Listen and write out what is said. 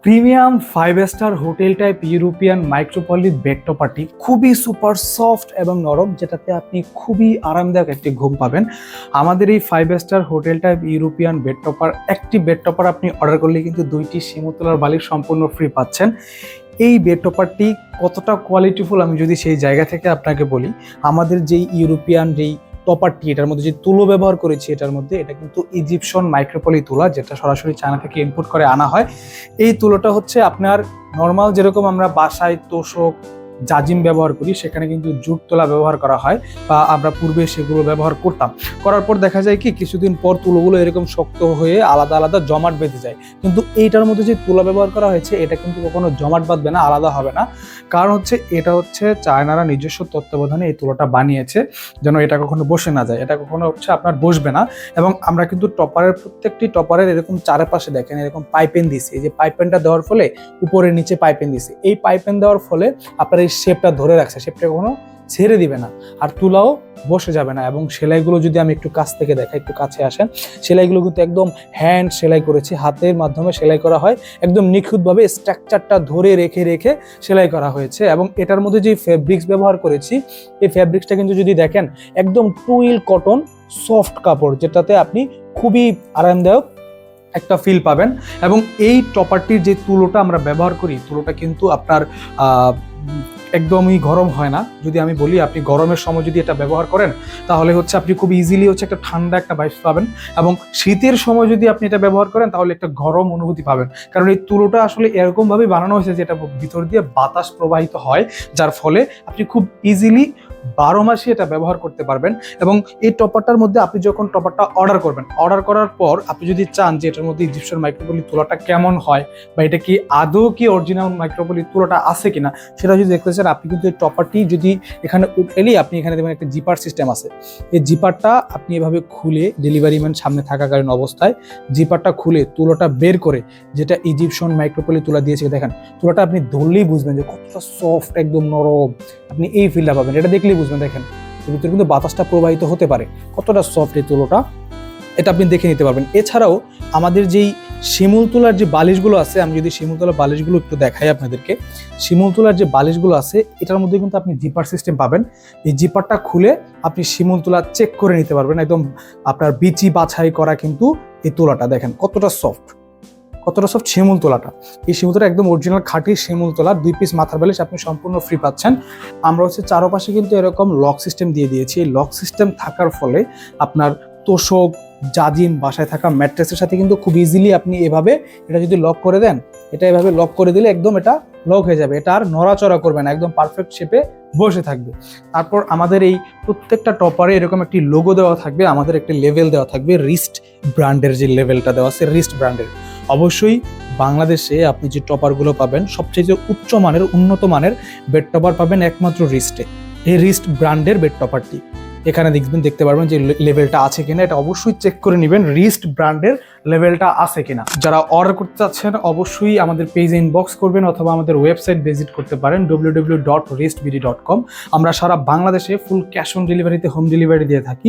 Premium 5 star hotel type European micro poly bed টপারটি খুবই super soft এবং নরম, যেটাতে আপনি খুবই আরামদায়ক একটি ঘুম পাবেন। আমাদের এই 5 star hotel type European bed topper, একটি বেড টপার আপনি অর্ডার করলে কিন্তু 2টি শিমুতলার বালিশ সম্পূর্ণ ফ্রি পাচ্ছেন। এই বেড টপারটি কতটা কোয়ালিটিফুল আমি যদি সেই জায়গা থেকে আপনাকে বলি, আমাদের যেই ইউরোপিয়ান যেই টপারটি, এটার মধ্যে যে তুলো ব্যবহার করেছি, এটা কিন্তু ইজিপশন মাইক্রোপলি তুলা, যেটা সরাসরি চায়না থেকে ইম্পোর্ট করে আনা হয়। এই তুলোটা হচ্ছে আপনার নর্মাল যেরকম আমরা বাসায় তোষক জাজিম ব্যবহার করি, সেখানে কিন্তু জুট তোলা ব্যবহার করা হয়, বা আমরা পূর্বে সেগুলো ব্যবহার করতাম। করার পর দেখা যায় কি কিছুদিন পর তুলোগুলো এরকম শক্ত হয়ে আলাদা আলাদা জমাট বেঁধে যায়। কিন্তু এইটার মধ্যে যে তুলা ব্যবহার করা হয়েছে, এটা কিন্তু কখনো জমাট বাঁধবে না, আলাদা হবে না। কারণ হচ্ছে এটা হচ্ছে চায়নারা নিজস্ব তত্ত্বাবধানে এই তুলোটা বানিয়েছে, যেন এটা কখনো বসে না যায়, এটা কখনো হচ্ছে আপনার বসবে না। এবং আমরা কিন্তু টপারের প্রত্যেকটি টপারের এরকম চারপাশে দেখেন এরকম পাইপেন দিছি। এই যে পাইপেনটা দেওয়ার ফলে উপরে নিচে পাইপেন দিছি, এই পাইপেন দেওয়ার ফলে আপনার এই শেপটা ধরে রাখছে, শেপটা কখনো ছেড়ে দিবে না, আর তুলাও বসে যাবে না। এবং সেলাইগুলো যদি আমি একটু কাছ থেকে দেখাই, একটু কাছে আসেন, সেলাইগুলো কিন্তু একদম হ্যান্ড সেলাই করেছি, হাতের মাধ্যমে সেলাই করা হয়, একদম নিখুঁতভাবে স্ট্রাকচারটা ধরে রেখে রেখে সেলাই করা হয়েছে। এবং এটার মধ্যে যে ফেব্রিক্স ব্যবহার করেছি, এই ফেব্রিক্সটা কিন্তু যদি দেখেন একদম টুইল কটন সফট কাপড়, যেটাতে আপনি খুবই আরামদায়ক একটা ফিল পাবেন। এবং এই টপারটির যে তুলোটা আমরা ব্যবহার করি, তুলোটা কিন্তু আপনার একদমই গরম হয় না। যদি আমি বলি, আপনি গরমের সময় যদি এটা ব্যবহার করেন, তাহলে হচ্ছে আপনি খুব ইজিলি হচ্ছে একটা ঠান্ডা একটা ভাইবস পাবেন। এবং শীতের সময় যদি আপনি এটা ব্যবহার করেন, তাহলে একটা গরম অনুভূতি পাবেন। কারণ এই তুলোটা আসলে এরকমভাবেই বানানো হয়েছে, যেটা ভিতর দিয়ে বাতাস প্রবাহিত হয়, যার ফলে আপনি খুব ইজিলি 12 মাসই এটা ব্যবহার করতে পারবেন। এবং এই টপারটার মধ্যে আপনি যখন টপারটা অর্ডার করবেন, অর্ডার করার পর আপনি যদি চান যে এটার মধ্যে ইজিপশিয়ান মাইক্রোপলি তুলাটা কেমন হয়, বা এটা কি আদৌ কি অরিজিনাল মাইক্রোপলি তুলাটা আছে কিনা, সেটা যদি দেখতে চান, আপনি কিন্তু এই টপারটি যদি এখানে এলেই আপনি এখানে দেখবেন একটা জিপার সিস্টেম আছে। এই জিপারটা আপনি এভাবে খুলে, ডেলিভারি ম্যান সামনে থাকাকালীন অবস্থায় জিপারটা খুলে তুলোটা বের করে, যেটা ইজিপশিয়ান মাইক্রোপলি তুলা দিয়েছে, দেখেন তুলাটা আপনি ধরলেই বুঝবেন যে কতটা সফট, একদম নরম, আপনি এই ফিলটা পাবেন, এটা দেখলেই বুঝবেন। দেখেন এর ভিতরে কিন্তু বাতাসটা প্রবাহিত হতে পারে, কতটা সফট এই তুলোটা, এটা আপনি দেখে নিতে পারবেন। এছাড়াও আমাদের যেই শিমুল তুলার যে বালিশগুলো আছে, আমি যদি শিমুল তুলার বালিশগুলো একটু দেখাই আপনাদেরকে, শিমুল তুলার যে বালিশগুলো আছে, এটার মধ্যে কিন্তু আপনি জিপার সিস্টেম পাবেন। এই জিপারটা খুলে আপনি শিমুল তুলা চেক করে নিতে পারবেন, একদম আপনার বিচি বাছাই করা কিন্তু এই তুলাটা দেখেন কতটা সফট, কতটা সফট শিমুল তোলাটা। এই শিমুল তোলা একদম অরিজিনাল খাঁটি শিমুল তোলা, 2 পিস মাথার বালিশ আপনি সম্পূর্ণ ফ্রি পাচ্ছেন। আমরা হচ্ছে চারপাশে কিন্তু এরকম লক সিস্টেম দিয়ে দিয়েছি। এই লক সিস্টেম থাকার ফলে আপনার তোষক জাজিম বাসায় থাকা ম্যাট্রেসের সাথে কিন্তু খুব ইজিলি আপনি এভাবে এটা যদি লক করে দেন, এটা এভাবে লক করে দিলে একদম এটা লক হয়ে যাবে, এটা আর নড়াচড়া করবে না, একদম পারফেক্ট শেপে বসে থাকবে। তারপর আমাদের এই প্রত্যেকটা টপারে এরকম একটি লোগো দেওয়া থাকবে, আমাদের একটি লেভেল দেওয়া থাকবে, রিস্ট ব্র্যান্ডের যে লেভেলটা দেওয়া আছে রিস্ট ব্র্যান্ডের। অবশ্যই বাংলাদেশে আপনি যে টপারগুলো পাবেন, সবচেয়ে যে উচ্চ মানের উন্নত মানের বেড টপার পাবেন একমাত্র রিস্টে। এই রিস্ট ব্র্যান্ডের বেড টপারটি এখানে দেখতে পারবেন যে লেভেলটা আছে কিনা, এটা অবশ্যই চেক করে নেবেন রিস্ট ব্র্যান্ডের লেভেলটা আছে কিনা। যারা অর্ডার করতে চাচ্ছেন অবশ্যই আমাদের পেজে ইনবক্স করবেন, অথবা আমাদের ওয়েবসাইট ভিজিট করতে পারেন www.restbd.com। আমরা সারা বাংলাদেশে ফুল ক্যাশ অন ডেলিভারিতে হোম ডেলিভারি দিয়ে থাকি।